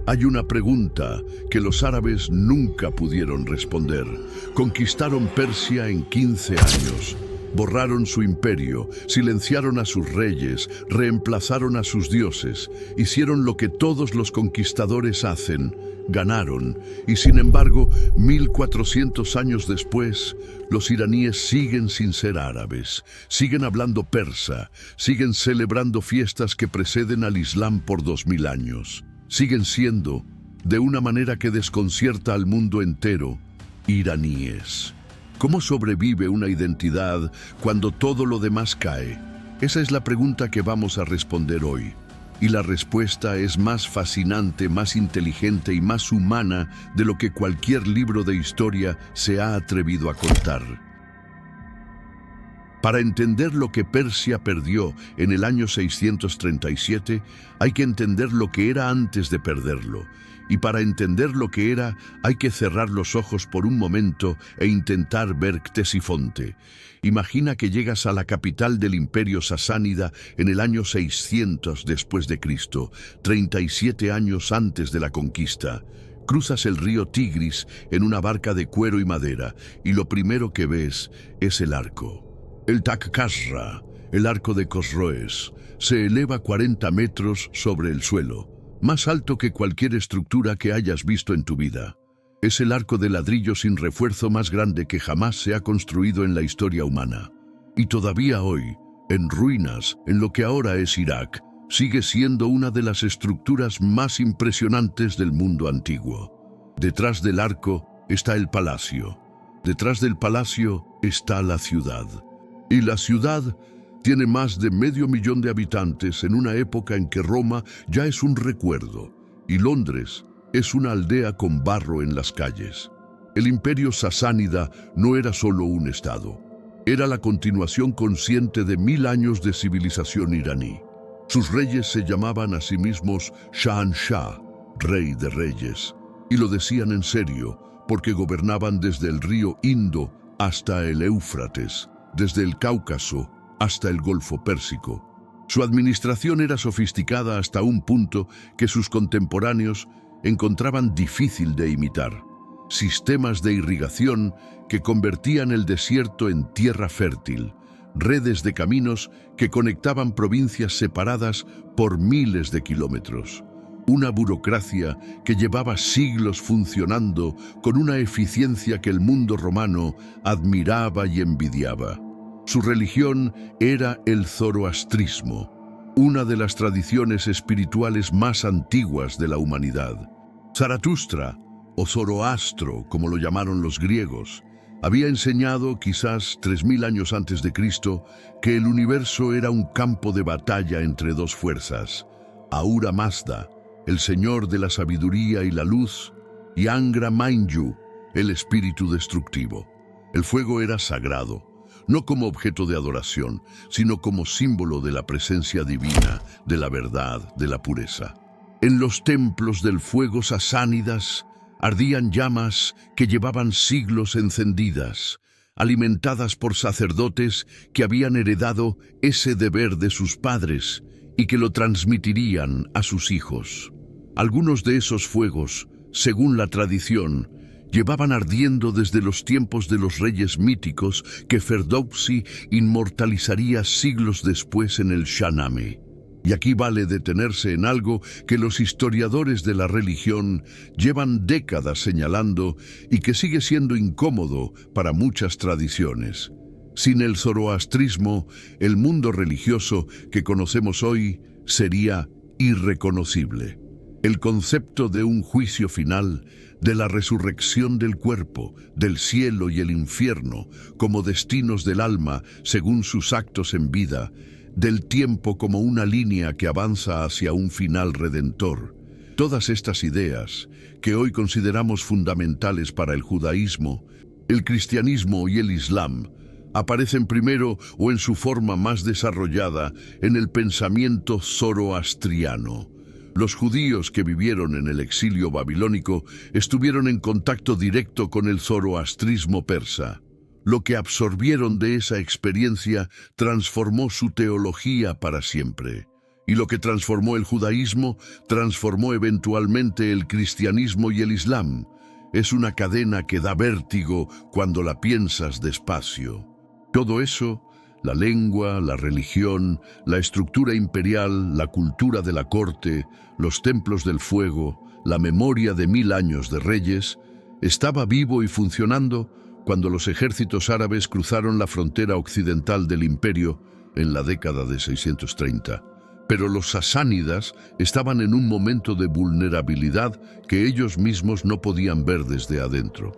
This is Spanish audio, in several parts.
Hay una pregunta que los árabes nunca pudieron responder. Conquistaron Persia en 15 años. Borraron su imperio, silenciaron a sus reyes, reemplazaron a sus dioses, hicieron lo que todos los conquistadores hacen, ganaron. Y sin embargo, 1400 años después, los iraníes siguen sin ser árabes, siguen hablando persa, siguen celebrando fiestas que preceden al Islam por 2000 años. Siguen siendo, de una manera que desconcierta al mundo entero, iraníes. ¿Cómo sobrevive una identidad cuando todo lo demás cae? Esa es la pregunta que vamos a responder hoy. Y la respuesta es más fascinante, más inteligente y más humana de lo que cualquier libro de historia se ha atrevido a contar. Para entender lo que Persia perdió en el año 637, hay que entender lo que era antes de perderlo. Y para entender lo que era, hay que cerrar los ojos por un momento e intentar ver Ctesifonte. Imagina que llegas a la capital del Imperio Sasánida en el año 600 después de Cristo, 37 años antes de la conquista. Cruzas el río Tigris en una barca de cuero y madera, y lo primero que ves es el arco. El Takkasra, el arco de Cosroes, se eleva 40 metros sobre el suelo, más alto que cualquier estructura que hayas visto en tu vida. Es el arco de ladrillo sin refuerzo más grande que jamás se ha construido en la historia humana. Y todavía hoy, en ruinas, en lo que ahora es Irak, sigue siendo una de las estructuras más impresionantes del mundo antiguo. Detrás del arco está el palacio. Detrás del palacio está la ciudad. Y la ciudad tiene más de 500.000 de habitantes en una época en que Roma ya es un recuerdo y Londres es una aldea con barro en las calles. El imperio sasánida no era solo un estado, era la continuación consciente de 1000 años de civilización iraní. Sus reyes se llamaban a sí mismos Shahanshah, rey de reyes, y lo decían en serio porque gobernaban desde el río Indo hasta el Éufrates, desde el Cáucaso hasta el Golfo Pérsico. Su administración era sofisticada hasta un punto que sus contemporáneos encontraban difícil de imitar. Sistemas de irrigación que convertían el desierto en tierra fértil, redes de caminos que conectaban provincias separadas por miles de kilómetros. Una burocracia que llevaba siglos funcionando con una eficiencia que el mundo romano admiraba y envidiaba. Su religión era el zoroastrismo, una de las tradiciones espirituales más antiguas de la humanidad. Zaratustra, o Zoroastro, como lo llamaron los griegos, había enseñado, quizás 3000 años antes de Cristo, que el universo era un campo de batalla entre dos fuerzas: Ahura Mazda, el señor de la sabiduría y la luz, y Angra Mainyu, el espíritu destructivo. El fuego era sagrado, no como objeto de adoración, sino como símbolo de la presencia divina, de la verdad, de la pureza. En los templos del fuego sasánidas ardían llamas que llevaban siglos encendidas, alimentadas por sacerdotes que habían heredado ese deber de sus padres y que lo transmitirían a sus hijos. Algunos de esos fuegos, según la tradición, llevaban ardiendo desde los tiempos de los reyes míticos que Ferdowsi inmortalizaría siglos después en el Shahnameh. Y aquí vale detenerse en algo que los historiadores de la religión llevan décadas señalando y que sigue siendo incómodo para muchas tradiciones. Sin el zoroastrismo, el mundo religioso que conocemos hoy sería irreconocible. El concepto de un juicio final, de la resurrección del cuerpo, del cielo y el infierno como destinos del alma según sus actos en vida, del tiempo como una línea que avanza hacia un final redentor. Todas estas ideas, que hoy consideramos fundamentales para el judaísmo, el cristianismo y el islam, aparecen primero o en su forma más desarrollada en el pensamiento zoroastriano. Los judíos que vivieron en el exilio babilónico estuvieron en contacto directo con el zoroastrismo persa. Lo que absorbieron de esa experiencia transformó su teología para siempre. Y lo que transformó el judaísmo, transformó eventualmente el cristianismo y el islam. Es una cadena que da vértigo cuando la piensas despacio. Todo eso, la lengua, la religión, la estructura imperial, la cultura de la corte, los templos del fuego, la memoria de 1000 años de reyes, estaba vivo y funcionando cuando los ejércitos árabes cruzaron la frontera occidental del imperio en la década de 630. Pero los sasánidas estaban en un momento de vulnerabilidad que ellos mismos no podían ver desde adentro.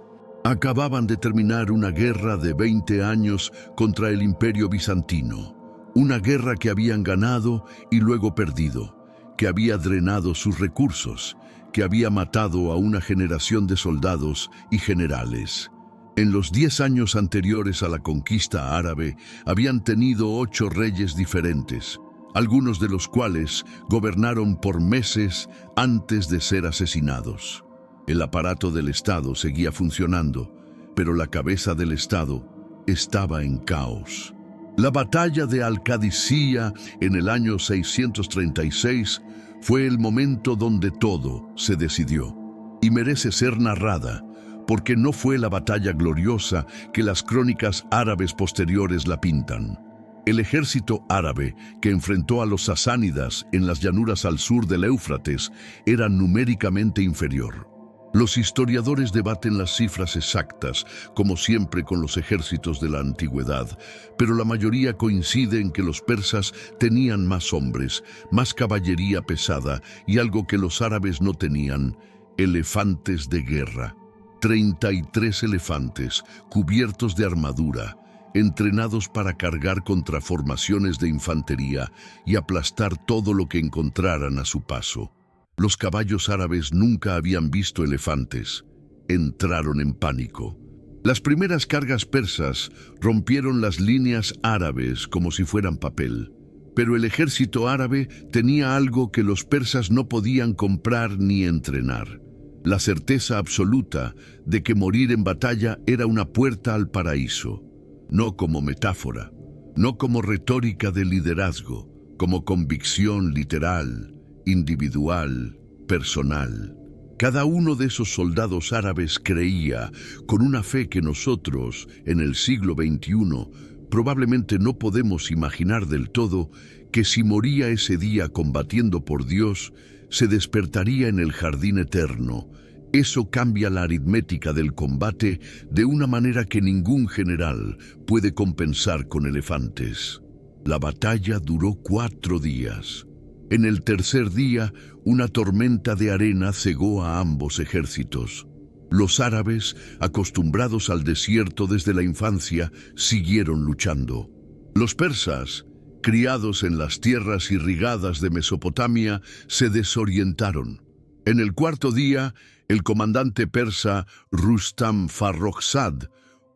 Acababan de terminar una guerra de 20 años contra el Imperio Bizantino, una guerra que habían ganado y luego perdido, que había drenado sus recursos, que había matado a una generación de soldados y generales. En los 10 años anteriores a la conquista árabe, habían tenido 8 reyes diferentes, algunos de los cuales gobernaron por meses antes de ser asesinados. El aparato del Estado seguía funcionando, pero la cabeza del Estado estaba en caos. La batalla de Al-Qadisiyah en el año 636 fue el momento donde todo se decidió, y merece ser narrada, porque no fue la batalla gloriosa que las crónicas árabes posteriores la pintan. El ejército árabe que enfrentó a los sasánidas en las llanuras al sur del Éufrates era numéricamente inferior. Los historiadores debaten las cifras exactas, como siempre con los ejércitos de la antigüedad, pero la mayoría coincide en que los persas tenían más hombres, más caballería pesada y algo que los árabes no tenían: elefantes de guerra. 33 elefantes, cubiertos de armadura, entrenados para cargar contra formaciones de infantería y aplastar todo lo que encontraran a su paso. Los caballos árabes nunca habían visto elefantes. Entraron en pánico. Las primeras cargas persas rompieron las líneas árabes como si fueran papel. Pero el ejército árabe tenía algo que los persas no podían comprar ni entrenar: la certeza absoluta de que morir en batalla era una puerta al paraíso. No como metáfora, no como retórica de liderazgo, como convicción literal, individual, personal. Cada uno de esos soldados árabes creía, con una fe que nosotros, en el siglo XXI, probablemente no podemos imaginar del todo, que si moría ese día combatiendo por Dios, se despertaría en el jardín eterno. Eso cambia la aritmética del combate de una manera que ningún general puede compensar con elefantes. La batalla duró 4 días. En el tercer día, una tormenta de arena cegó a ambos ejércitos. Los árabes, acostumbrados al desierto desde la infancia, siguieron luchando. Los persas, criados en las tierras irrigadas de Mesopotamia, se desorientaron. En el cuarto día, el comandante persa Rustam Farrokhzad,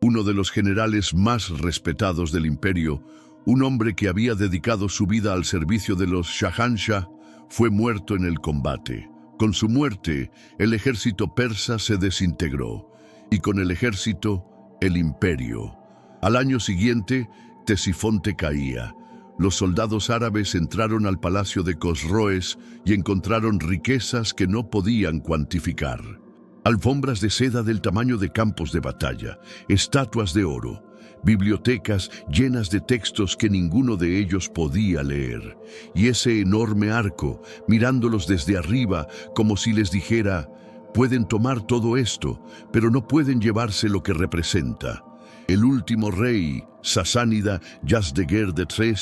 uno de los generales más respetados del imperio, un hombre que había dedicado su vida al servicio de los Shahanshah, fue muerto en el combate. Con su muerte, el ejército persa se desintegró, y con el ejército, el imperio. Al año siguiente, Ctesifonte caía. Los soldados árabes entraron al palacio de Cosroes y encontraron riquezas que no podían cuantificar. Alfombras de seda del tamaño de campos de batalla, estatuas de oro, bibliotecas llenas de textos que ninguno de ellos podía leer, y ese enorme arco, mirándolos desde arriba como si les dijera: pueden tomar todo esto, pero no pueden llevarse lo que representa. El último rey, sasánida Yazdegerd III,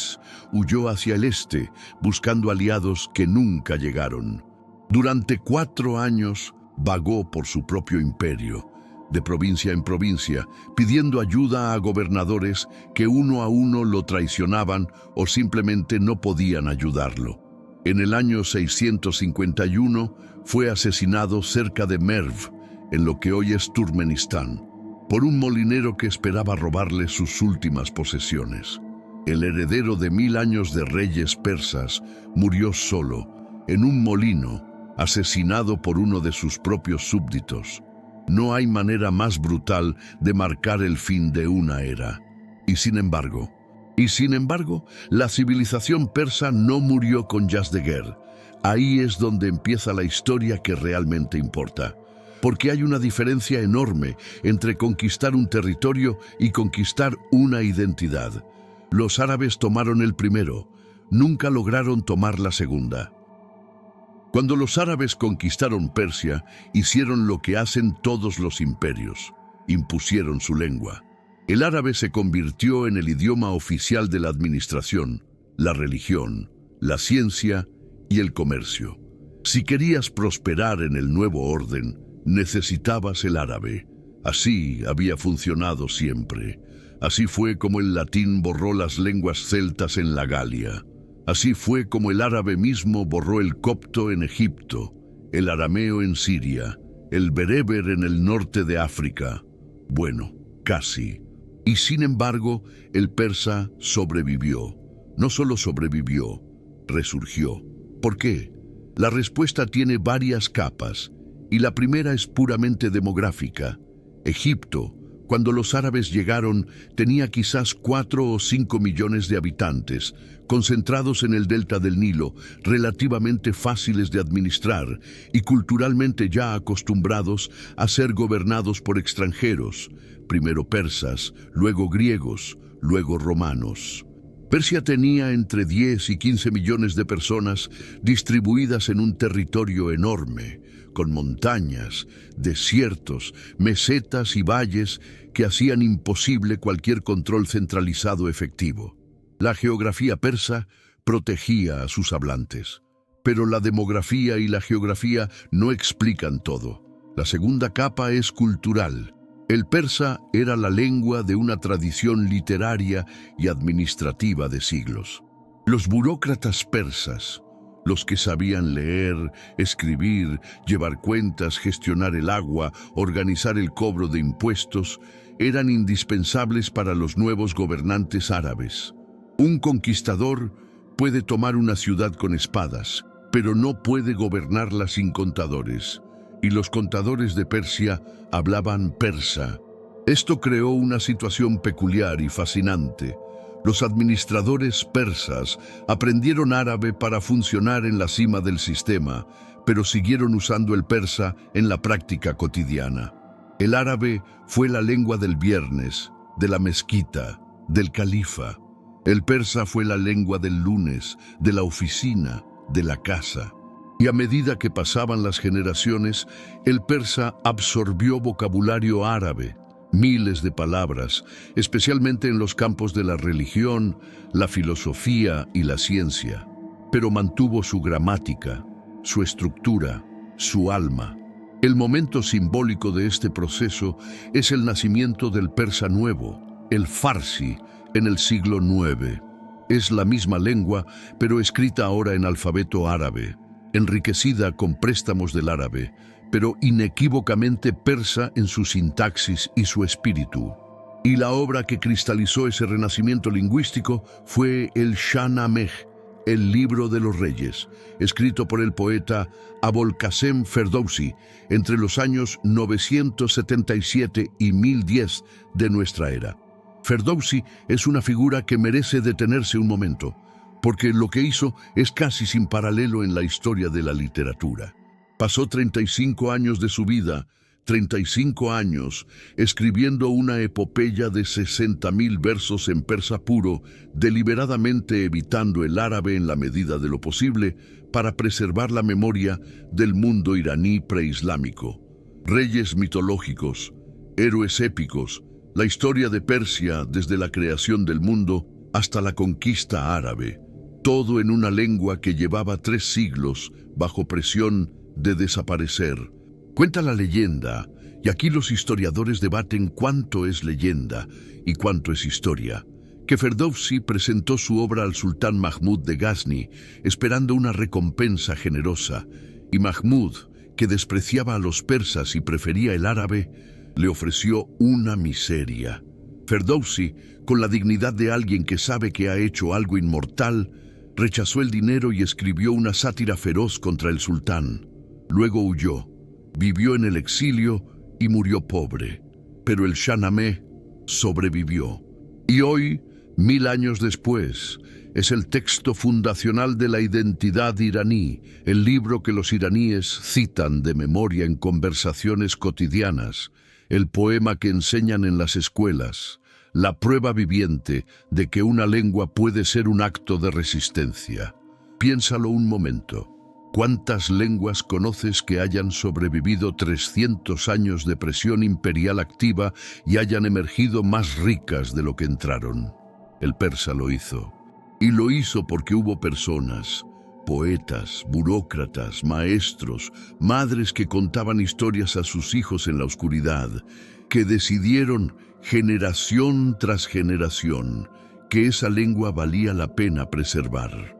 huyó hacia el este, buscando aliados que nunca llegaron. Durante 4 años, vagó por su propio imperio, de provincia en provincia, pidiendo ayuda a gobernadores que uno a uno lo traicionaban o simplemente no podían ayudarlo. En el año 651 fue asesinado cerca de Merv, en lo que hoy es Turkmenistán, por un molinero que esperaba robarle sus últimas posesiones. El heredero de 1000 años de reyes persas murió solo, en un molino, asesinado por uno de sus propios súbditos. No hay manera más brutal de marcar el fin de una era. Y sin embargo, Y sin embargo, la civilización persa no murió con Yazdegerd. Ahí es donde empieza la historia que realmente importa. Porque hay una diferencia enorme entre conquistar un territorio y conquistar una identidad. Los árabes tomaron el primero, nunca lograron tomar la segunda. Cuando los árabes conquistaron Persia, hicieron lo que hacen todos los imperios: impusieron su lengua. El árabe se convirtió en el idioma oficial de la administración, la religión, la ciencia y el comercio. Si querías prosperar en el nuevo orden, necesitabas el árabe. Así había funcionado siempre. Así fue como el latín borró las lenguas celtas en la Galia. Así fue como el árabe mismo borró el copto en Egipto, el arameo en Siria, el bereber en el norte de África. Bueno, casi. Y sin embargo, el persa sobrevivió. No solo sobrevivió, resurgió. ¿Por qué? La respuesta tiene varias capas, y la primera es puramente demográfica. Egipto, cuando los árabes llegaron, tenía quizás 4 o 5 millones de habitantes, concentrados en el delta del Nilo, relativamente fáciles de administrar y culturalmente ya acostumbrados a ser gobernados por extranjeros, primero persas, luego griegos, luego romanos. Persia tenía entre 10 y 15 millones de personas distribuidas en un territorio enorme, con montañas, desiertos, mesetas y valles que hacían imposible cualquier control centralizado efectivo. La geografía persa protegía a sus hablantes, pero la demografía y la geografía no explican todo. La segunda capa es cultural. El persa era la lengua de una tradición literaria y administrativa de siglos. Los burócratas persas, los que sabían leer, escribir, llevar cuentas, gestionar el agua, organizar el cobro de impuestos, eran indispensables para los nuevos gobernantes árabes. Un conquistador puede tomar una ciudad con espadas, pero no puede gobernarla sin contadores. Y los contadores de Persia hablaban persa. Esto creó una situación peculiar y fascinante. Los administradores persas aprendieron árabe para funcionar en la cima del sistema, pero siguieron usando el persa en la práctica cotidiana. El árabe fue la lengua del viernes, de la mezquita, del califa. El persa fue la lengua del lunes, de la oficina, de la casa. Y a medida que pasaban las generaciones, el persa absorbió vocabulario árabe, miles de palabras, especialmente en los campos de la religión, la filosofía y la ciencia. Pero mantuvo su gramática, su estructura, su alma. El momento simbólico de este proceso es el nacimiento del persa nuevo, el farsi, en el siglo IX. Es la misma lengua, pero escrita ahora en alfabeto árabe, enriquecida con préstamos del árabe, pero inequívocamente persa en su sintaxis y su espíritu. Y la obra que cristalizó ese renacimiento lingüístico fue el Shahnameh, el libro de los reyes, escrito por el poeta Abolkasem Ferdowsi entre los años 977 y 1010 de nuestra era. Ferdowsi es una figura que merece detenerse un momento, porque lo que hizo es casi sin paralelo en la historia de la literatura. Pasó 35 años de su vida, 35 años, escribiendo una epopeya de 60.000 versos en persa puro, deliberadamente evitando el árabe en la medida de lo posible para preservar la memoria del mundo iraní preislámico. Reyes mitológicos, héroes épicos, la historia de Persia desde la creación del mundo hasta la conquista árabe, todo en una lengua que llevaba 3 siglos bajo presión de desaparecer. Cuenta la leyenda, y aquí los historiadores debaten cuánto es leyenda y cuánto es historia, que Ferdowsi presentó su obra al sultán Mahmud de Ghazni, esperando una recompensa generosa, y Mahmud, que despreciaba a los persas y prefería el árabe, le ofreció una miseria. Ferdowsi, con la dignidad de alguien que sabe que ha hecho algo inmortal, rechazó el dinero y escribió una sátira feroz contra el sultán. Luego huyó, vivió en el exilio y murió pobre, pero el Shahnameh sobrevivió. Y hoy, 1000 años después, es el texto fundacional de la identidad iraní, el libro que los iraníes citan de memoria en conversaciones cotidianas, el poema que enseñan en las escuelas, la prueba viviente de que una lengua puede ser un acto de resistencia. Piénsalo un momento. ¿Cuántas lenguas conoces que hayan sobrevivido 300 años de presión imperial activa y hayan emergido más ricas de lo que entraron? El persa lo hizo. Y lo hizo porque hubo personas, poetas, burócratas, maestros, madres que contaban historias a sus hijos en la oscuridad, que decidieron, generación tras generación, que esa lengua valía la pena preservar.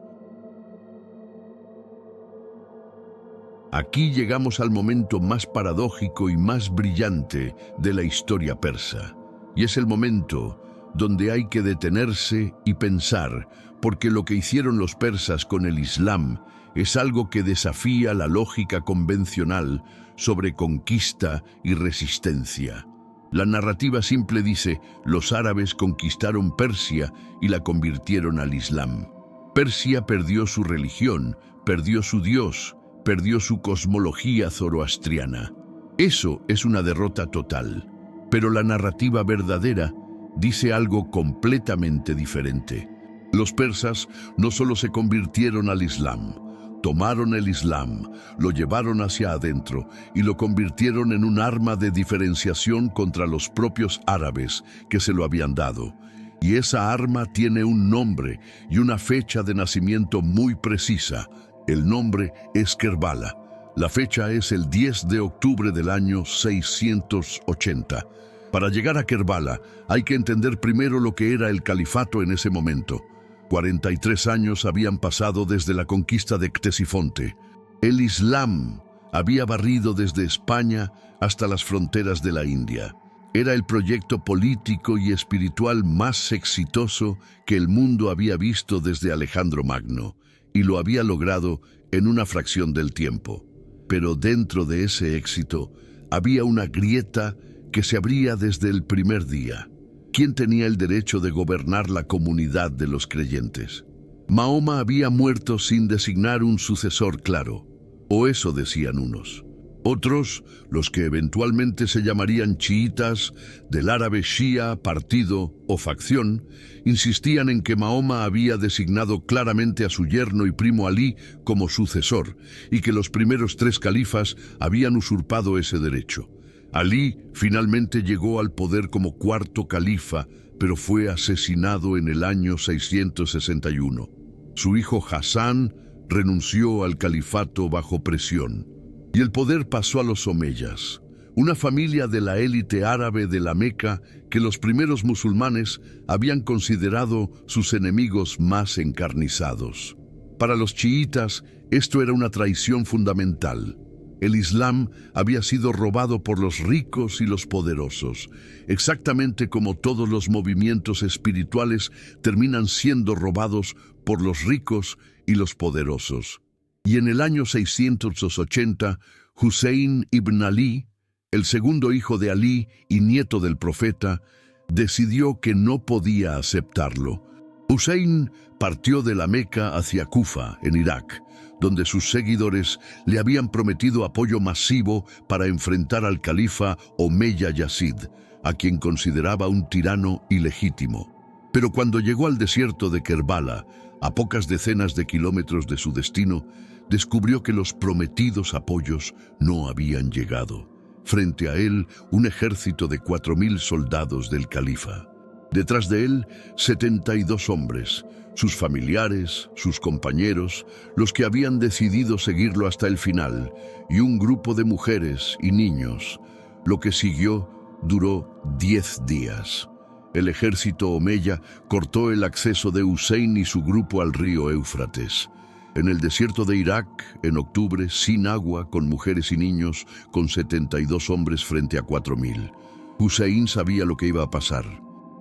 Aquí llegamos al momento más paradójico y más brillante de la historia persa, y es el momento donde hay que detenerse y pensar, porque lo que hicieron los persas con el Islam es algo que desafía la lógica convencional sobre conquista y resistencia. La narrativa simple dice: los árabes conquistaron Persia y la convirtieron al Islam. Persia perdió su religión, perdió su Dios, perdió su cosmología zoroastriana. Eso es una derrota total. Pero la narrativa verdadera dice algo completamente diferente. Los persas no solo se convirtieron al Islam, tomaron el Islam, lo llevaron hacia adentro y lo convirtieron en un arma de diferenciación contra los propios árabes que se lo habían dado. Y esa arma tiene un nombre y una fecha de nacimiento muy precisa. El nombre es Kerbala. La fecha es el 10 de octubre del año 680. Para llegar a Kerbala, hay que entender primero lo que era el califato en ese momento. 43 años habían pasado desde la conquista de Ctesifonte. El Islam había barrido desde España hasta las fronteras de la India. Era el proyecto político y espiritual más exitoso que el mundo había visto desde Alejandro Magno, y lo había logrado en una fracción del tiempo. Pero dentro de ese éxito había una grieta que se abría desde el primer día. ¿Quién tenía el derecho de gobernar la comunidad de los creyentes? Mahoma había muerto sin designar un sucesor claro, o eso decían unos. Otros, los que eventualmente se llamarían chiitas, del árabe shia, partido o facción, insistían en que Mahoma había designado claramente a su yerno y primo Alí como sucesor, y que los primeros 3 califas habían usurpado ese derecho. Alí finalmente llegó al poder como 4º califa, pero fue asesinado en el año 661. Su hijo Hassan renunció al califato bajo presión, y el poder pasó a los omeyas, una familia de la élite árabe de la Meca que los primeros musulmanes habían considerado sus enemigos más encarnizados. Para los chiitas, esto era una traición fundamental. El Islam había sido robado por los ricos y los poderosos, exactamente como todos los movimientos espirituales terminan siendo robados por los ricos y los poderosos. Y en el año 680, Hussein ibn Ali, el segundo hijo de Alí y nieto del profeta, decidió que no podía aceptarlo. Hussein partió de la Meca hacia Kufa, en Irak, donde sus seguidores le habían prometido apoyo masivo para enfrentar al califa Omeya Yazid, a quien consideraba un tirano ilegítimo. Pero cuando llegó al desierto de Kerbala, a pocas decenas de kilómetros de su destino, descubrió que los prometidos apoyos no habían llegado. Frente a él, un ejército de 4000 soldados del califa. Detrás de él, 72 hombres, sus familiares, sus compañeros, los que habían decidido seguirlo hasta el final, y un grupo de mujeres y niños. Lo que siguió duró 10 días. El ejército omeya cortó el acceso de Hussein y su grupo al río Éufrates. En el desierto de Irak, en octubre, sin agua, con mujeres y niños, con 72 hombres frente a 4000. Hussein sabía lo que iba a pasar.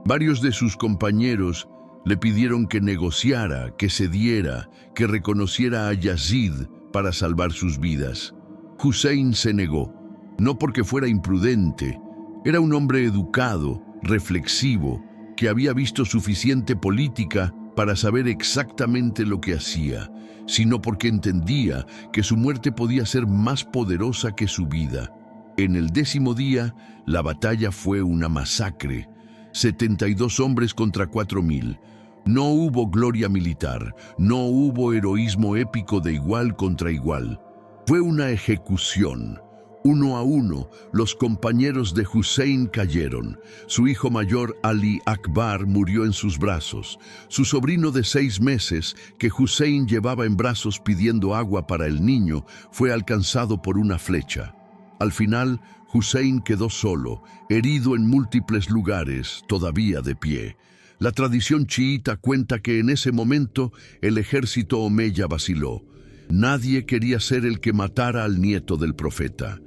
Varios de sus compañeros le pidieron que negociara, que cediera, que reconociera a Yazid para salvar sus vidas. Hussein se negó, no porque fuera imprudente. Era un hombre educado, reflexivo, porque había visto suficiente política para saber exactamente lo que hacía, sino porque entendía que su muerte podía ser más poderosa que su vida. En el 10º día, la batalla fue una masacre. 72 hombres contra 4.000. No hubo gloria militar, no hubo heroísmo épico de igual contra igual. Fue una ejecución. Uno a uno, los compañeros de Hussein cayeron. Su hijo mayor, Ali Akbar, murió en sus brazos. Su sobrino de 6 meses, que Hussein llevaba en brazos pidiendo agua para el niño, fue alcanzado por una flecha. Al final, Hussein quedó solo, herido en múltiples lugares, todavía de pie. La tradición chiita cuenta que en ese momento el ejército omeya vaciló. Nadie quería ser el que matara al nieto del profeta.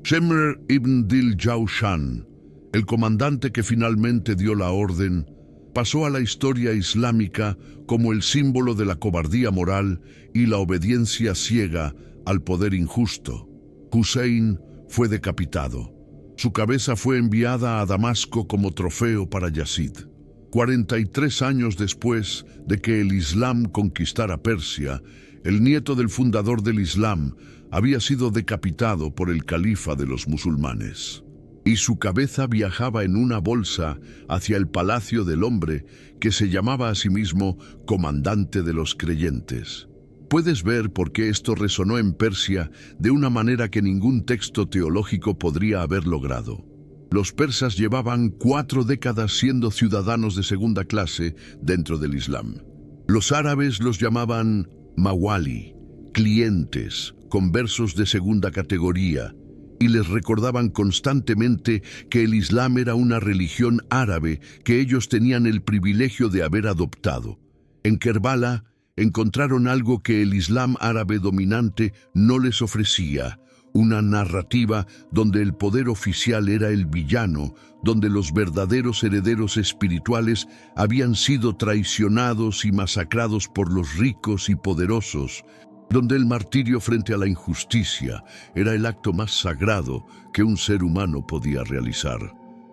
Shemr ibn Dil-Jawshan, el comandante que finalmente dio la orden, pasó a la historia islámica como el símbolo de la cobardía moral y la obediencia ciega al poder injusto. Hussein fue decapitado. Su cabeza fue enviada a Damasco como trofeo para Yazid. 43 años después de que el Islam conquistara Persia, el nieto del fundador del Islam había sido decapitado por el califa de los musulmanes. Y su cabeza viajaba en una bolsa hacia el palacio del hombre que se llamaba a sí mismo comandante de los creyentes. Puedes ver por qué esto resonó en Persia de una manera que ningún texto teológico podría haber logrado. Los persas llevaban 4 décadas siendo ciudadanos de segunda clase dentro del Islam. Los árabes los llamaban mawali, clientes, conversos de segunda categoría, y les recordaban constantemente que el Islam era una religión árabe que ellos tenían el privilegio de haber adoptado. En Kerbala encontraron algo que el Islam árabe dominante no les ofrecía: una narrativa donde el poder oficial era el villano, donde los verdaderos herederos espirituales habían sido traicionados y masacrados por los ricos y poderosos, donde el martirio frente a la injusticia era el acto más sagrado que un ser humano podía realizar.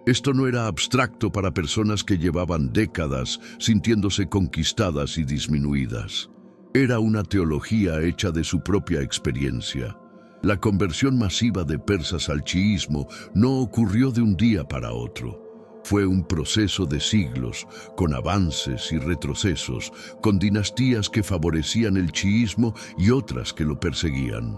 Esto no era abstracto para personas que llevaban décadas sintiéndose conquistadas y disminuidas. Era una teología hecha de su propia experiencia. La conversión masiva de persas al chiismo no ocurrió de un día para otro. Fue un proceso de siglos, con avances y retrocesos, con dinastías que favorecían el chiismo y otras que lo perseguían.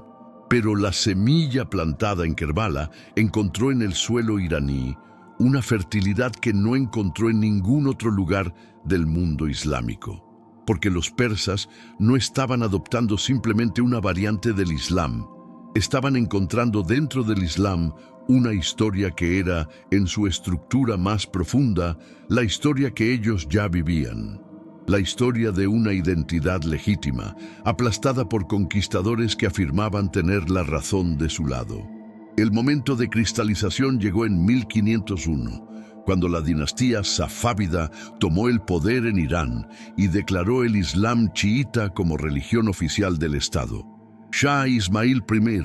Pero la semilla plantada en Kerbala encontró en el suelo iraní una fertilidad que no encontró en ningún otro lugar del mundo islámico, porque los persas no estaban adoptando simplemente una variante del Islam. Estaban encontrando dentro del Islam una historia que era, en su estructura más profunda, la historia que ellos ya vivían. La historia de una identidad legítima, aplastada por conquistadores que afirmaban tener la razón de su lado. El momento de cristalización llegó en 1501, cuando la dinastía safávida tomó el poder en Irán y declaró el Islam chiita como religión oficial del Estado. Shah Ismail I,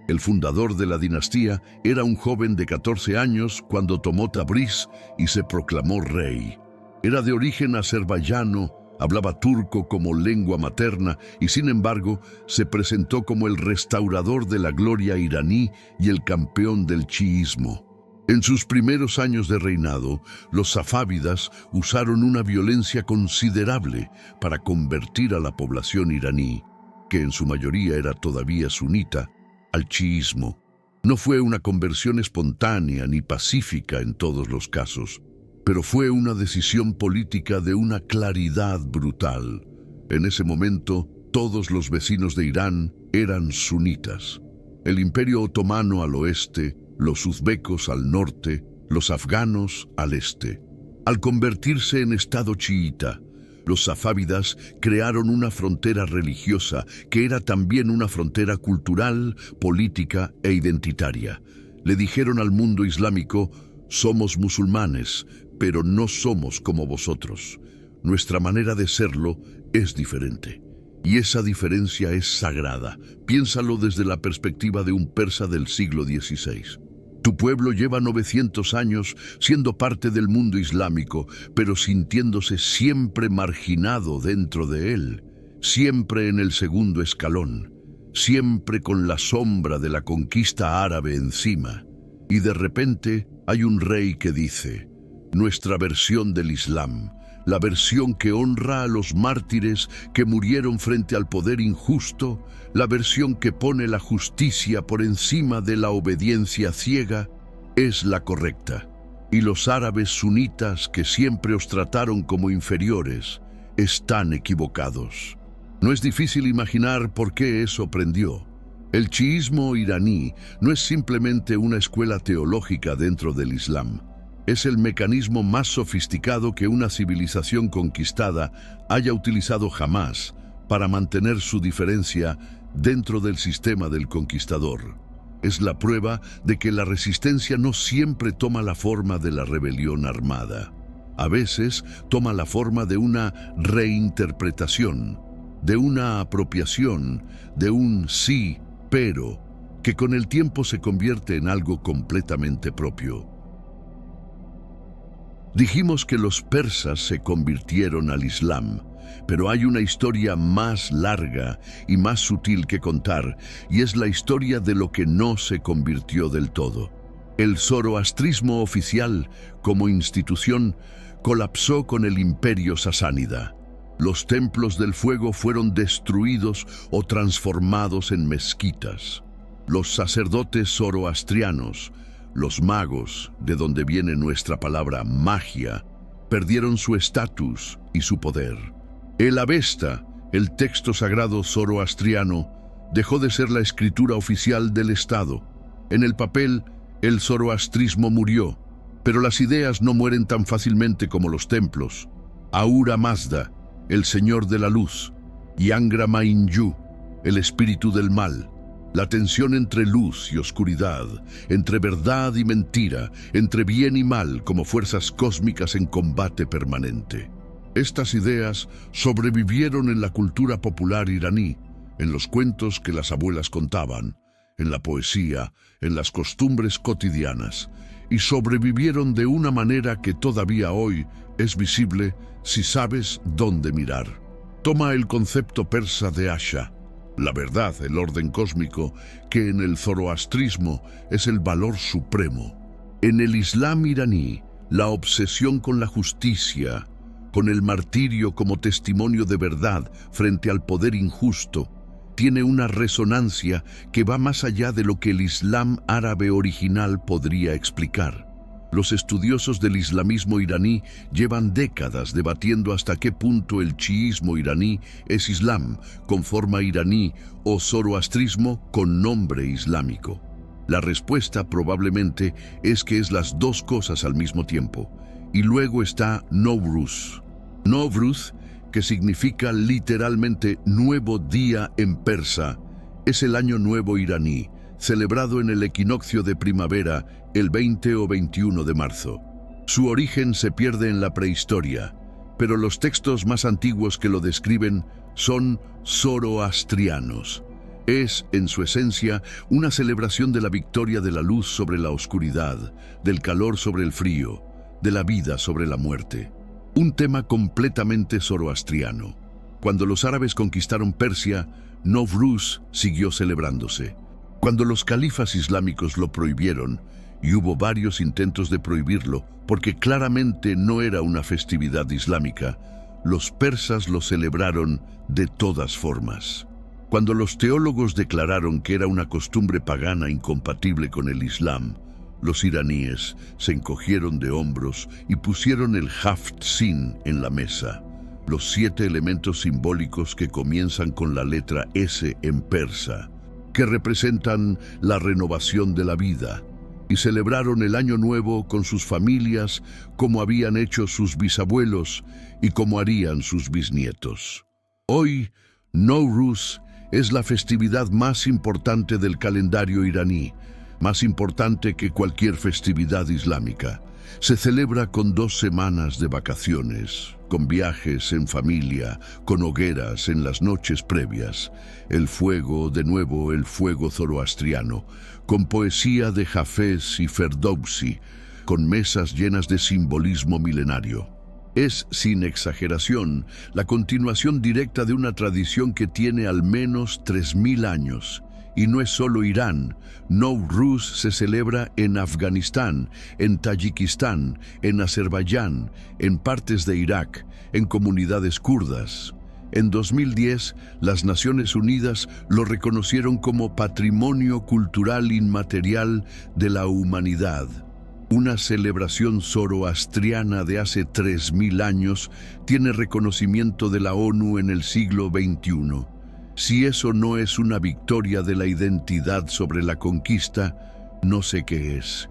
el fundador de la dinastía, era un joven de 14 años cuando tomó Tabriz y se proclamó rey. Era de origen azerbaiyano, hablaba turco como lengua materna y, sin embargo, se presentó como el restaurador de la gloria iraní y el campeón del chiismo. En sus primeros años de reinado, los safávidas usaron una violencia considerable para convertir a la población iraní, que en su mayoría era todavía sunita, al chiismo. No fue una conversión espontánea ni pacífica en todos los casos, pero fue una decisión política de una claridad brutal. En ese momento, todos los vecinos de Irán eran sunitas. El Imperio Otomano al oeste, los uzbecos al norte, los afganos al este. Al convertirse en Estado chiita, los safávidas crearon una frontera religiosa que era también una frontera cultural, política e identitaria. Le dijeron al mundo islámico: somos musulmanes, pero no somos como vosotros. Nuestra manera de serlo es diferente. Y esa diferencia es sagrada. Piénsalo desde la perspectiva de un persa del siglo XVI. Tu pueblo lleva 900 años siendo parte del mundo islámico, pero sintiéndose siempre marginado dentro de él, siempre en el segundo escalón, siempre con la sombra de la conquista árabe encima. Y de repente hay un rey que dice: nuestra versión del Islam, la versión que honra a los mártires que murieron frente al poder injusto, la versión que pone la justicia por encima de la obediencia ciega, es la correcta. Y los árabes sunitas que siempre os trataron como inferiores, están equivocados. No es difícil imaginar por qué eso prendió. El chiismo iraní no es simplemente una escuela teológica dentro del Islam. Es el mecanismo más sofisticado que una civilización conquistada haya utilizado jamás para mantener su diferencia dentro del sistema del conquistador. Es la prueba de que la resistencia no siempre toma la forma de la rebelión armada. A veces toma la forma de una reinterpretación, de una apropiación, de un sí, pero, que con el tiempo se convierte en algo completamente propio. Dijimos que los persas se convirtieron al Islam, pero hay una historia más larga y más sutil que contar, y es la historia de lo que no se convirtió del todo. El zoroastrismo oficial, como institución, colapsó con el imperio sasánida. Los templos del fuego fueron destruidos o transformados en mezquitas. Los sacerdotes zoroastrianos, los magos, de donde viene nuestra palabra magia, perdieron su estatus y su poder. El Avesta, el texto sagrado zoroastriano, dejó de ser la escritura oficial del Estado. En el papel, el zoroastrismo murió, pero las ideas no mueren tan fácilmente como los templos. Ahura Mazda, el Señor de la Luz, y Angra Mainyu, el espíritu del mal. La tensión entre luz y oscuridad, entre verdad y mentira, entre bien y mal como fuerzas cósmicas en combate permanente. Estas ideas sobrevivieron en la cultura popular iraní, en los cuentos que las abuelas contaban, en la poesía, en las costumbres cotidianas, y sobrevivieron de una manera que todavía hoy es visible si sabes dónde mirar. Toma el concepto persa de Asha, la verdad, el orden cósmico, que en el zoroastrismo es el valor supremo. En el Islam iraní, la obsesión con la justicia, con el martirio como testimonio de verdad frente al poder injusto, tiene una resonancia que va más allá de lo que el Islam árabe original podría explicar. Los estudiosos del islamismo iraní llevan décadas debatiendo hasta qué punto el chiismo iraní es Islam con forma iraní o zoroastrismo con nombre islámico. La respuesta probablemente es que es las dos cosas al mismo tiempo. Y luego está Nowruz. Nowruz, que significa literalmente nuevo día en persa, es el año nuevo iraní, celebrado en el equinoccio de primavera el 20 o 21 de marzo. Su origen se pierde en la prehistoria, pero los textos más antiguos que lo describen son zoroastrianos. Es, en su esencia, una celebración de la victoria de la luz sobre la oscuridad, del calor sobre el frío, de la vida sobre la muerte. Un tema completamente zoroastriano. Cuando los árabes conquistaron Persia, Nowruz siguió celebrándose. Cuando los califas islámicos lo prohibieron, y hubo varios intentos de prohibirlo, porque claramente no era una festividad islámica, los persas lo celebraron de todas formas. Cuando los teólogos declararon que era una costumbre pagana incompatible con el Islam, los iraníes se encogieron de hombros y pusieron el haft sin en la mesa, los 7 elementos simbólicos que comienzan con la letra S en persa, que representan la renovación de la vida, y celebraron el Año Nuevo con sus familias como habían hecho sus bisabuelos y como harían sus bisnietos. Hoy, Nowruz es la festividad más importante del calendario iraní, más importante que cualquier festividad islámica. Se celebra con 2 semanas de vacaciones, con viajes en familia, con hogueras en las noches previas, el fuego, de nuevo el fuego zoroastriano, con poesía de Hafez y Ferdowsi, con mesas llenas de simbolismo milenario. Es, sin exageración, la continuación directa de una tradición que tiene al menos 3000 años. Y no es solo Irán. Nowruz se celebra en Afganistán, en Tayikistán, en Azerbaiyán, en partes de Irak, en comunidades kurdas. En 2010, las Naciones Unidas lo reconocieron como Patrimonio Cultural Inmaterial de la Humanidad. Una celebración zoroastriana de hace 3000 años tiene reconocimiento de la ONU en el siglo XXI. Si eso no es una victoria de la identidad sobre la conquista, no sé qué es.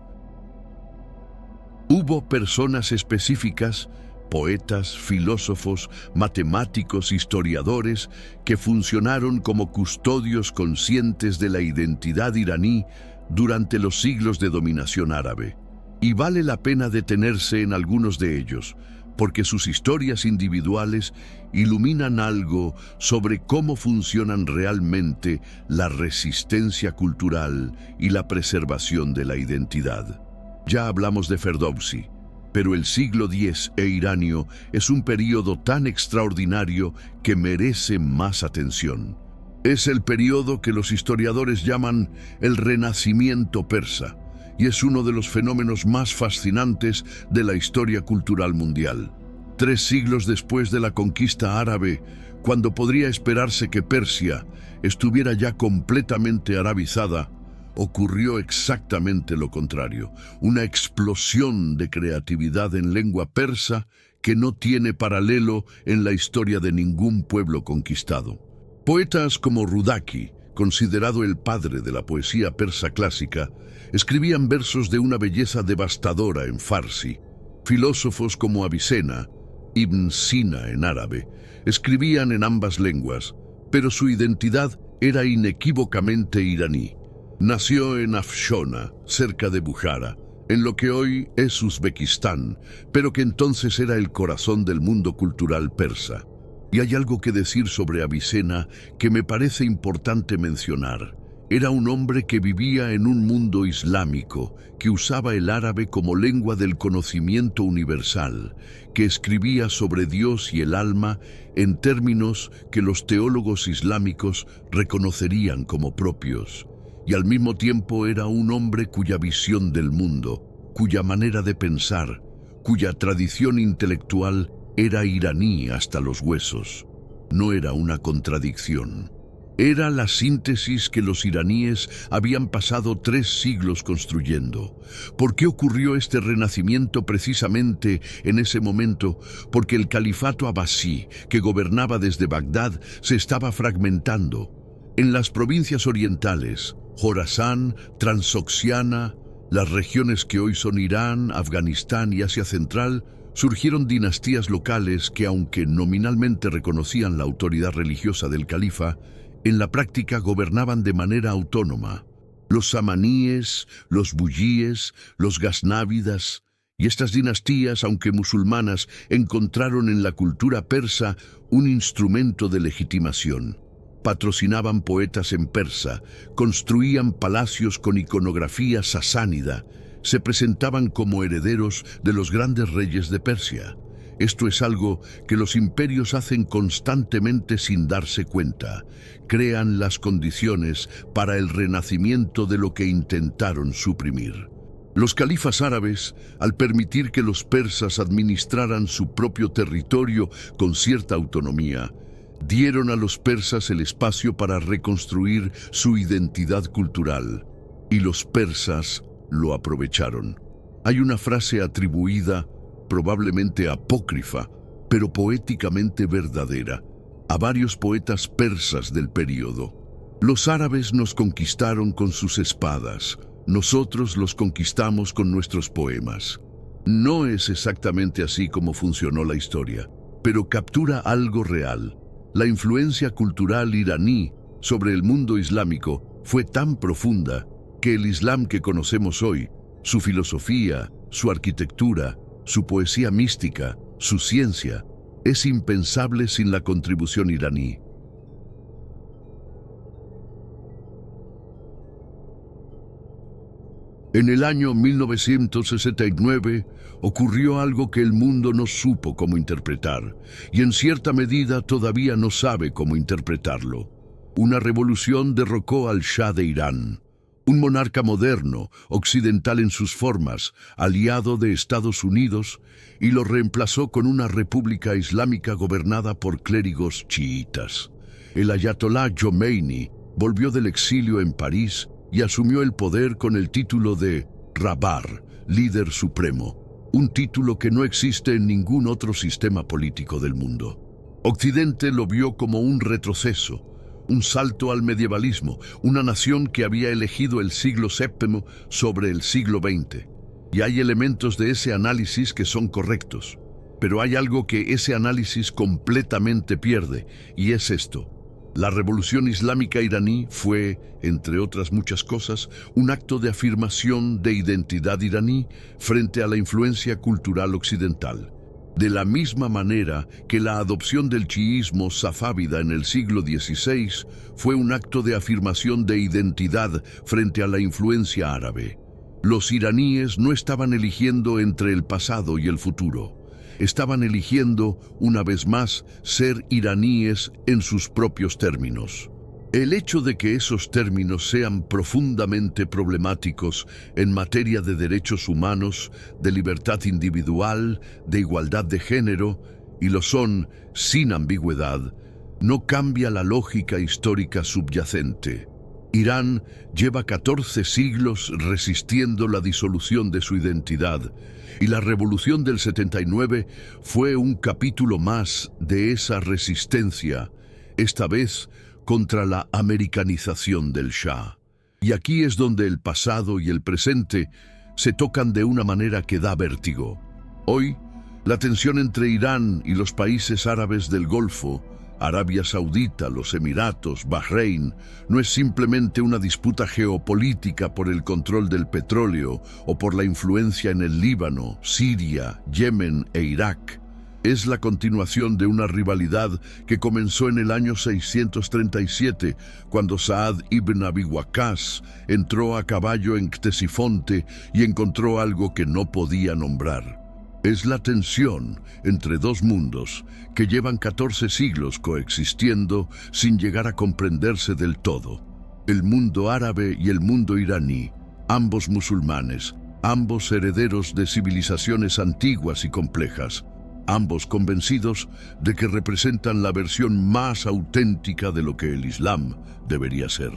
Hubo personas específicas, poetas, filósofos, matemáticos, historiadores, que funcionaron como custodios conscientes de la identidad iraní durante los siglos de dominación árabe. Y vale la pena detenerse en algunos de ellos, porque sus historias individuales iluminan algo sobre cómo funcionan realmente la resistencia cultural y la preservación de la identidad. Ya hablamos de Ferdowsi, pero el siglo X iranio es un período tan extraordinario que merece más atención. Es el período que los historiadores llaman el Renacimiento persa, y es uno de los fenómenos más fascinantes de la historia cultural mundial. 3 siglos después de la conquista árabe, cuando podría esperarse que Persia estuviera ya completamente arabizada, ocurrió exactamente lo contrario, una explosión de creatividad en lengua persa que no tiene paralelo en la historia de ningún pueblo conquistado. Poetas como Rudaki, considerado el padre de la poesía persa clásica, escribían versos de una belleza devastadora en farsi. Filósofos como Avicena, Ibn Sina en árabe, escribían en ambas lenguas, pero su identidad era inequívocamente iraní. Nació en Afshona, cerca de Bukhara, en lo que hoy es Uzbekistán, pero que entonces era el corazón del mundo cultural persa. Y hay algo que decir sobre Avicena que me parece importante mencionar. Era un hombre que vivía en un mundo islámico, que usaba el árabe como lengua del conocimiento universal, que escribía sobre Dios y el alma en términos que los teólogos islámicos reconocerían como propios. Y al mismo tiempo era un hombre cuya visión del mundo, cuya manera de pensar, cuya tradición intelectual era iraní hasta los huesos. No era una contradicción. Era la síntesis que los iraníes habían pasado 3 siglos construyendo. ¿Por qué ocurrió este renacimiento precisamente en ese momento? Porque el califato abasí, que gobernaba desde Bagdad, se estaba fragmentando. En las provincias orientales, Jorasán, Transoxiana, las regiones que hoy son Irán, Afganistán y Asia Central, surgieron dinastías locales que, aunque nominalmente reconocían la autoridad religiosa del califa, en la práctica gobernaban de manera autónoma. Los samaníes, los buyíes, los gaznávidas, y estas dinastías, aunque musulmanas, encontraron en la cultura persa un instrumento de legitimación. Patrocinaban poetas en persa, construían palacios con iconografía sasánida, se presentaban como herederos de los grandes reyes de Persia. Esto es algo que los imperios hacen constantemente sin darse cuenta. Crean las condiciones para el renacimiento de lo que intentaron suprimir. Los califas árabes, al permitir que los persas administraran su propio territorio con cierta autonomía, dieron a los persas el espacio para reconstruir su identidad cultural, y los persas lo aprovecharon. Hay una frase atribuida, probablemente apócrifa, pero poéticamente verdadera, a varios poetas persas del período. Los árabes nos conquistaron con sus espadas, nosotros los conquistamos con nuestros poemas. No es exactamente así como funcionó la historia, pero captura algo real. La influencia cultural iraní sobre el mundo islámico fue tan profunda que el Islam que conocemos hoy, su filosofía, su arquitectura, su poesía mística, su ciencia, es impensable sin la contribución iraní. En el año 1969 ocurrió algo que el mundo no supo cómo interpretar, y en cierta medida todavía no sabe cómo interpretarlo. Una revolución derrocó al Shah de Irán, un monarca moderno, occidental en sus formas, aliado de Estados Unidos, y lo reemplazó con una república islámica gobernada por clérigos chiitas. El ayatolá Jomeini volvió del exilio en París y asumió el poder con el título de Rabar, líder supremo, un título que no existe en ningún otro sistema político del mundo. Occidente lo vio como un retroceso, un salto al medievalismo, una nación que había elegido el siglo VII sobre el siglo XX. Y hay elementos de ese análisis que son correctos, pero hay algo que ese análisis completamente pierde, y es esto. La revolución islámica iraní fue, entre otras muchas cosas, un acto de afirmación de identidad iraní frente a la influencia cultural occidental. De la misma manera que la adopción del chiismo safávida en el siglo XVI fue un acto de afirmación de identidad frente a la influencia árabe. Los iraníes no estaban eligiendo entre el pasado y el futuro. Estaban eligiendo, una vez más, ser iraníes en sus propios términos. El hecho de que esos términos sean profundamente problemáticos en materia de derechos humanos, de libertad individual, de igualdad de género, y lo son sin ambigüedad, no cambia la lógica histórica subyacente. Irán lleva 14 siglos resistiendo la disolución de su identidad, y la revolución del 79 fue un capítulo más de esa resistencia, esta vez contra la americanización del Shah. Y aquí es donde el pasado y el presente se tocan de una manera que da vértigo. Hoy, la tensión entre Irán y los países árabes del Golfo, Arabia Saudita, los Emiratos, Bahrein, no es simplemente una disputa geopolítica por el control del petróleo o por la influencia en el Líbano, Siria, Yemen e Irak. Es la continuación de una rivalidad que comenzó en el año 637, cuando Saad ibn Abi Waqqas entró a caballo en Ctesifonte y encontró algo que no podía nombrar. Es la tensión entre dos mundos que llevan 14 siglos coexistiendo sin llegar a comprenderse del todo. El mundo árabe y el mundo iraní, ambos musulmanes, ambos herederos de civilizaciones antiguas y complejas, ambos convencidos de que representan la versión más auténtica de lo que el Islam debería ser.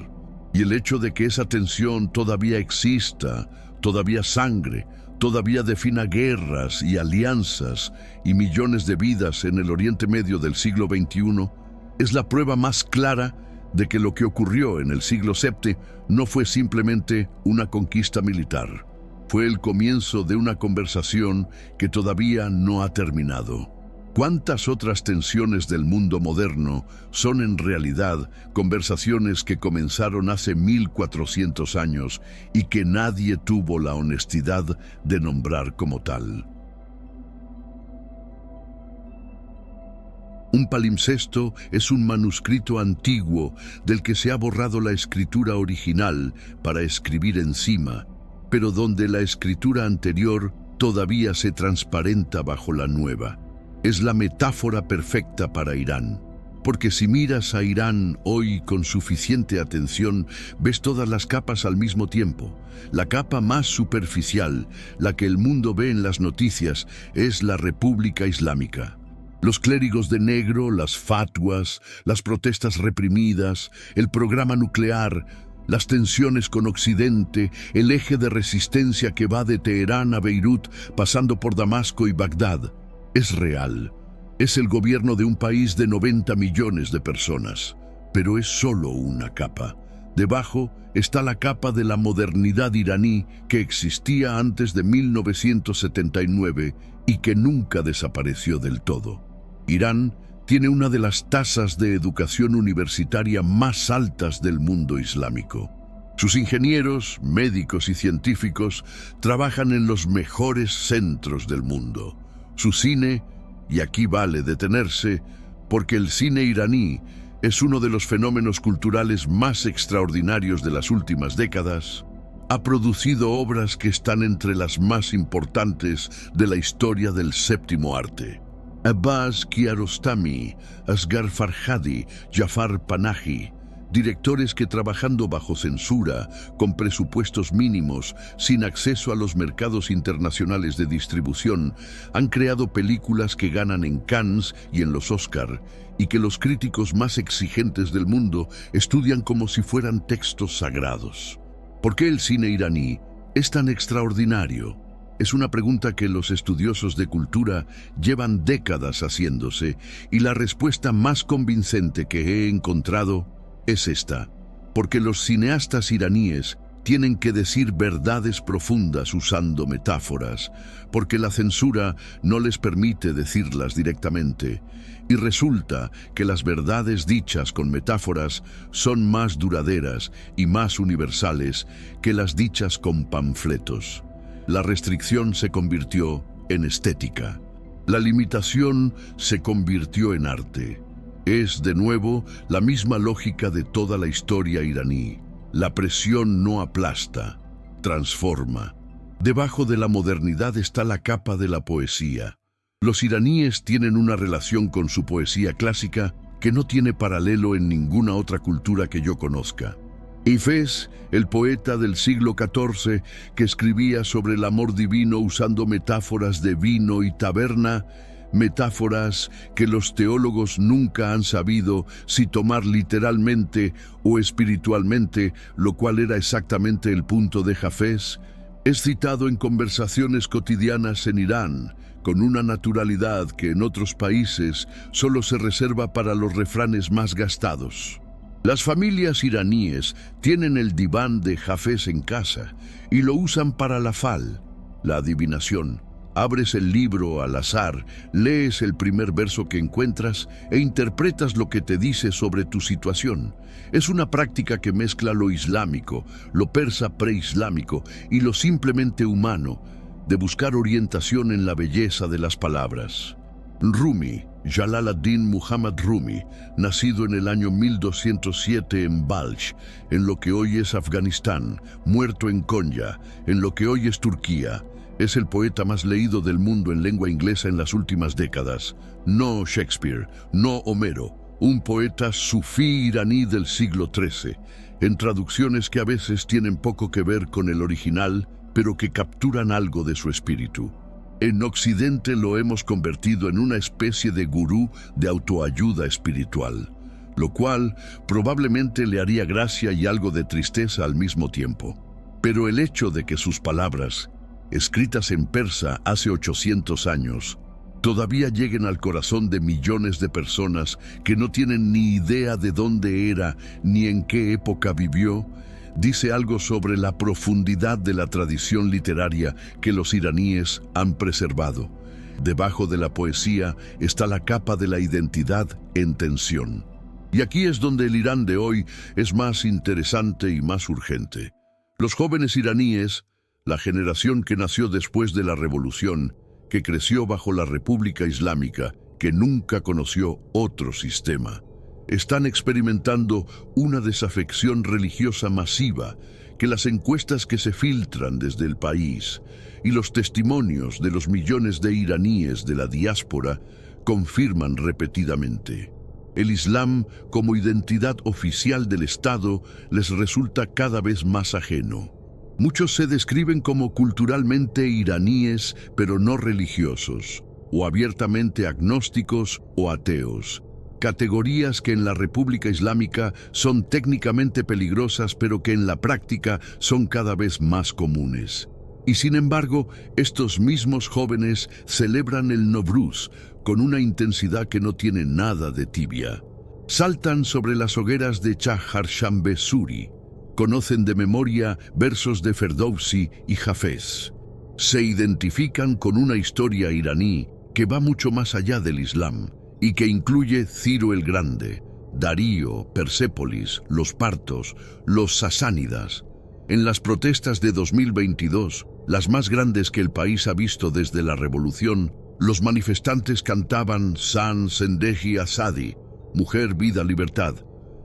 Y el hecho de que esa tensión todavía exista, todavía sangre, todavía defina guerras y alianzas y millones de vidas en el Oriente Medio del siglo XXI, es la prueba más clara de que lo que ocurrió en el siglo VII no fue simplemente una conquista militar. Fue el comienzo de una conversación que todavía no ha terminado. ¿Cuántas otras tensiones del mundo moderno son en realidad conversaciones que comenzaron hace 1400 años y que nadie tuvo la honestidad de nombrar como tal? Un palimpsesto es un manuscrito antiguo del que se ha borrado la escritura original para escribir encima, pero donde la escritura anterior todavía se transparenta bajo la nueva. Es la metáfora perfecta para Irán, porque si miras a Irán hoy con suficiente atención, ves todas las capas al mismo tiempo. La capa más superficial, la que el mundo ve en las noticias, es la República Islámica. Los clérigos de negro, las fatwas, las protestas reprimidas, el programa nuclear, las tensiones con Occidente, el eje de resistencia que va de Teherán a Beirut, pasando por Damasco y Bagdad. Es real. Es el gobierno de un país de 90 millones de personas, pero es solo una capa. Debajo está la capa de la modernidad iraní que existía antes de 1979 y que nunca desapareció del todo. Irán tiene una de las tasas de educación universitaria más altas del mundo islámico. Sus ingenieros, médicos y científicos trabajan en los mejores centros del mundo. Su cine, y aquí vale detenerse, porque el cine iraní es uno de los fenómenos culturales más extraordinarios de las últimas décadas, ha producido obras que están entre las más importantes de la historia del séptimo arte. Abbas Kiarostami, Asghar Farhadi, Jafar Panahi, directores que trabajando bajo censura, con presupuestos mínimos, sin acceso a los mercados internacionales de distribución, han creado películas que ganan en Cannes y en los Oscar, y que los críticos más exigentes del mundo estudian como si fueran textos sagrados. ¿Por qué el cine iraní es tan extraordinario? Es una pregunta que los estudiosos de cultura llevan décadas haciéndose, y la respuesta más convincente que he encontrado es esta: porque los cineastas iraníes tienen que decir verdades profundas usando metáforas, porque la censura no les permite decirlas directamente, y resulta que las verdades dichas con metáforas son más duraderas y más universales que las dichas con panfletos. La restricción se convirtió en estética. La limitación se convirtió en arte. Es, de nuevo, la misma lógica de toda la historia iraní. La presión no aplasta, transforma. Debajo de la modernidad está la capa de la poesía. Los iraníes tienen una relación con su poesía clásica que no tiene paralelo en ninguna otra cultura que yo conozca. Hafez, el poeta del siglo XIV que escribía sobre el amor divino usando metáforas de vino y taberna, metáforas que los teólogos nunca han sabido si tomar literalmente o espiritualmente, lo cual era exactamente el punto de Hafez, es citado en conversaciones cotidianas en Irán, con una naturalidad que en otros países solo se reserva para los refranes más gastados. Las familias iraníes tienen el diván de Hafez en casa y lo usan para la fal, la adivinación. Abres el libro al azar, lees el primer verso que encuentras e interpretas lo que te dice sobre tu situación. Es una práctica que mezcla lo islámico, lo persa preislámico y lo simplemente humano, de buscar orientación en la belleza de las palabras. Rumi, Jalal ad-Din Muhammad Rumi, nacido en el año 1207 en Balch, en lo que hoy es Afganistán, muerto en Konya, en lo que hoy es Turquía, es el poeta más leído del mundo en lengua inglesa en las últimas décadas. No Shakespeare, no Homero, un poeta sufí iraní del siglo XIII, en traducciones que a veces tienen poco que ver con el original, pero que capturan algo de su espíritu. En Occidente lo hemos convertido en una especie de gurú de autoayuda espiritual, lo cual probablemente le haría gracia y algo de tristeza al mismo tiempo. Pero el hecho de que sus palabras, escritas en persa hace 800 años, todavía lleguen al corazón de millones de personas que no tienen ni idea de dónde era ni en qué época vivió, dice algo sobre la profundidad de la tradición literaria que los iraníes han preservado. Debajo de la poesía está la capa de la identidad en tensión. Y aquí es donde el Irán de hoy es más interesante y más urgente. Los jóvenes iraníes, la generación que nació después de la revolución, que creció bajo la República Islámica, que nunca conoció otro sistema, están experimentando una desafección religiosa masiva que las encuestas que se filtran desde el país y los testimonios de los millones de iraníes de la diáspora confirman repetidamente. El Islam, como identidad oficial del Estado, les resulta cada vez más ajeno. Muchos se describen como culturalmente iraníes, pero no religiosos, o abiertamente agnósticos o ateos. Categorías que en la República Islámica son técnicamente peligrosas, pero que en la práctica son cada vez más comunes. Y sin embargo, estos mismos jóvenes celebran el Novruz con una intensidad que no tiene nada de tibia. Saltan sobre las hogueras de Chaharshanbe Suri. Conocen de memoria versos de Ferdowsi y Hafez. Se identifican con una historia iraní que va mucho más allá del Islam y que incluye Ciro el Grande, Darío, Persépolis, los partos, los sasánidas. En las protestas de 2022, las más grandes que el país ha visto desde la revolución, los manifestantes cantaban San Zendeji Azadi, mujer, vida, libertad.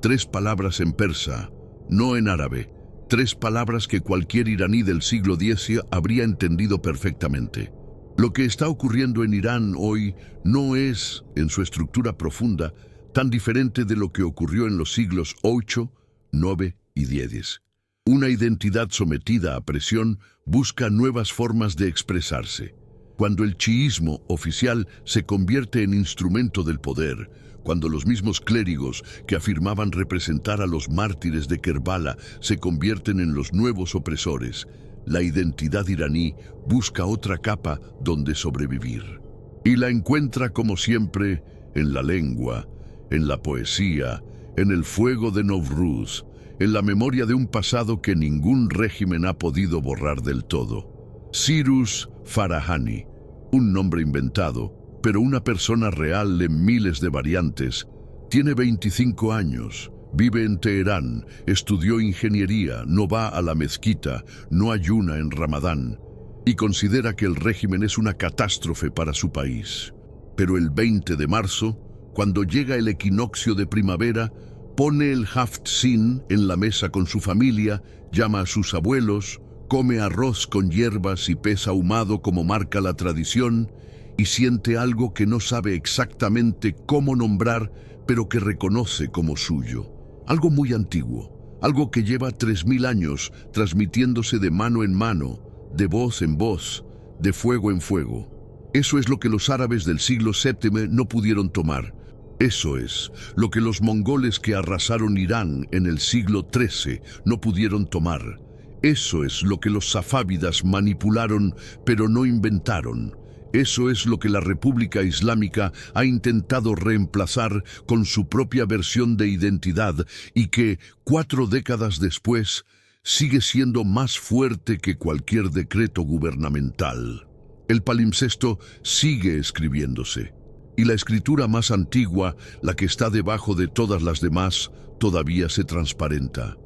3 palabras en persa, no en árabe. 3 palabras que cualquier iraní del siglo X habría entendido perfectamente. Lo que está ocurriendo en Irán hoy no es, en su estructura profunda, tan diferente de lo que ocurrió en los siglos VIII, IX y X. Una identidad sometida a presión busca nuevas formas de expresarse. Cuando el chiismo oficial se convierte en instrumento del poder, cuando los mismos clérigos que afirmaban representar a los mártires de Kerbala se convierten en los nuevos opresores, la identidad iraní busca otra capa donde sobrevivir. Y la encuentra, como siempre, en la lengua, en la poesía, en el fuego de Nowruz, en la memoria de un pasado que ningún régimen ha podido borrar del todo. Cyrus Farahani, un nombre inventado, pero una persona real en miles de variantes, tiene 25 años, vive en Teherán, estudió ingeniería, no va a la mezquita, no ayuna en Ramadán y considera que el régimen es una catástrofe para su país. Pero el 20 de marzo, cuando llega el equinoccio de primavera, pone el haft-sin en la mesa con su familia, llama a sus abuelos, come arroz con hierbas y pez ahumado como marca la tradición, y siente algo que no sabe exactamente cómo nombrar, pero que reconoce como suyo. Algo muy antiguo, algo que lleva 3000 años transmitiéndose de mano en mano, de voz en voz, de fuego en fuego. Eso es lo que los árabes del siglo VII no pudieron tomar. Eso es lo que los mongoles que arrasaron Irán en el siglo XIII no pudieron tomar. Eso es lo que los safávidas manipularon pero no inventaron. Eso es lo que la República Islámica ha intentado reemplazar con su propia versión de identidad y que, 4 décadas después, sigue siendo más fuerte que cualquier decreto gubernamental. El palimpsesto sigue escribiéndose. Y la escritura más antigua, la que está debajo de todas las demás, todavía se transparenta.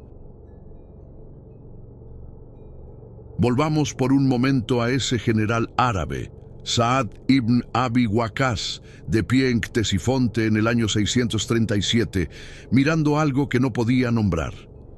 Volvamos por un momento a ese general árabe, Saad ibn Abi Waqqas, de pie en Ctesifonte en el año 637, mirando algo que no podía nombrar.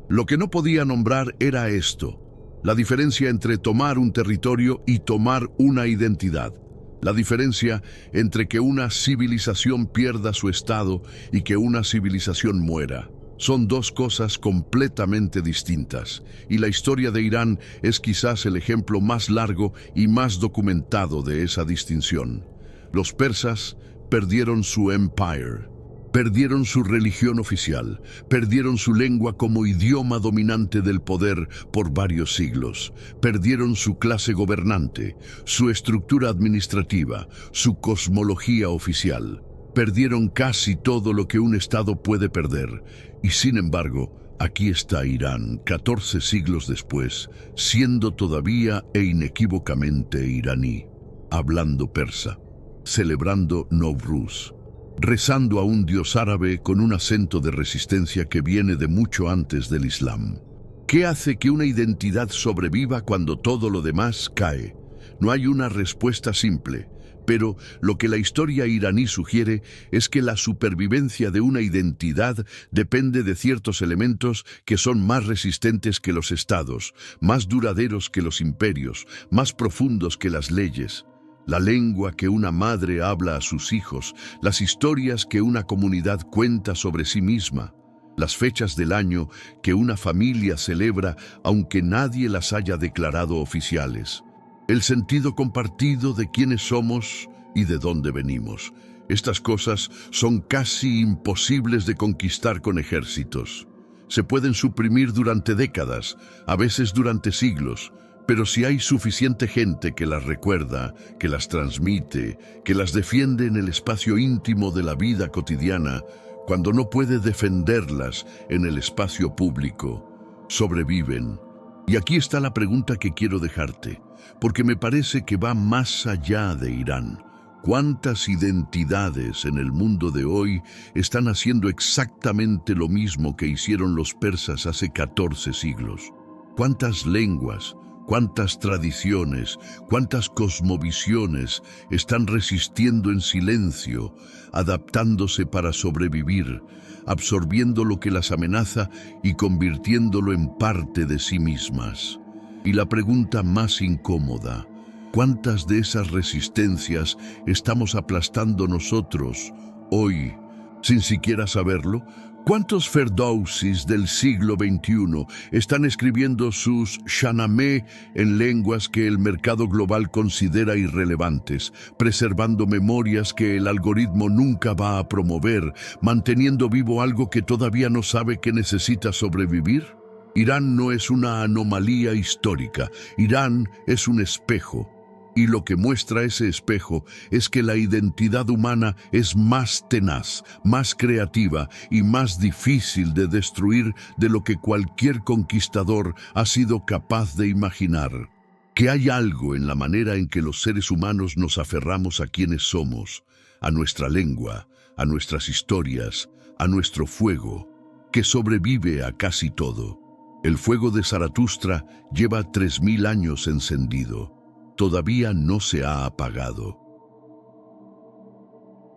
Lo que no podía nombrar era esto: la diferencia entre tomar un territorio y tomar una identidad. La diferencia entre que una civilización pierda su estado y que una civilización muera. Son 2 cosas completamente distintas, y la historia de Irán es quizás el ejemplo más largo y más documentado de esa distinción. Los persas perdieron su empire, perdieron su religión oficial, perdieron su lengua como idioma dominante del poder por varios siglos, perdieron su clase gobernante, su estructura administrativa, su cosmología oficial. Perdieron casi todo lo que un Estado puede perder, y sin embargo, aquí está Irán, 14 siglos después, siendo todavía e inequívocamente iraní, hablando persa, celebrando Nowruz, rezando a un dios árabe con un acento de resistencia que viene de mucho antes del Islam. ¿Qué hace que una identidad sobreviva cuando todo lo demás cae? No hay una respuesta simple. Pero lo que la historia iraní sugiere es que la supervivencia de una identidad depende de ciertos elementos que son más resistentes que los estados, más duraderos que los imperios, más profundos que las leyes. La lengua que una madre habla a sus hijos, las historias que una comunidad cuenta sobre sí misma, las fechas del año que una familia celebra aunque nadie las haya declarado oficiales. El sentido compartido de quiénes somos y de dónde venimos. Estas cosas son casi imposibles de conquistar con ejércitos. Se pueden suprimir durante décadas, a veces durante siglos, pero si hay suficiente gente que las recuerda, que las transmite, que las defiende en el espacio íntimo de la vida cotidiana, cuando no puede defenderlas en el espacio público, sobreviven. Y aquí está la pregunta que quiero dejarte, porque me parece que va más allá de Irán. ¿Cuántas identidades en el mundo de hoy están haciendo exactamente lo mismo que hicieron los persas hace 14 siglos? ¿Cuántas lenguas, cuántas tradiciones, cuántas cosmovisiones están resistiendo en silencio, adaptándose para sobrevivir, absorbiendo lo que las amenaza y convirtiéndolo en parte de sí mismas? Y la pregunta más incómoda: ¿cuántas de esas resistencias estamos aplastando nosotros hoy, sin siquiera saberlo? ¿Cuántos Ferdowsis del siglo XXI están escribiendo sus Shahnameh en lenguas que el mercado global considera irrelevantes, preservando memorias que el algoritmo nunca va a promover, manteniendo vivo algo que todavía no sabe que necesita sobrevivir? Irán no es una anomalía histórica, Irán es un espejo. Y lo que muestra ese espejo es que la identidad humana es más tenaz, más creativa y más difícil de destruir de lo que cualquier conquistador ha sido capaz de imaginar. Que hay algo en la manera en que los seres humanos nos aferramos a quienes somos, a nuestra lengua, a nuestras historias, a nuestro fuego, que sobrevive a casi todo. El fuego de Zaratustra lleva 3000 años encendido. Todavía no se ha apagado.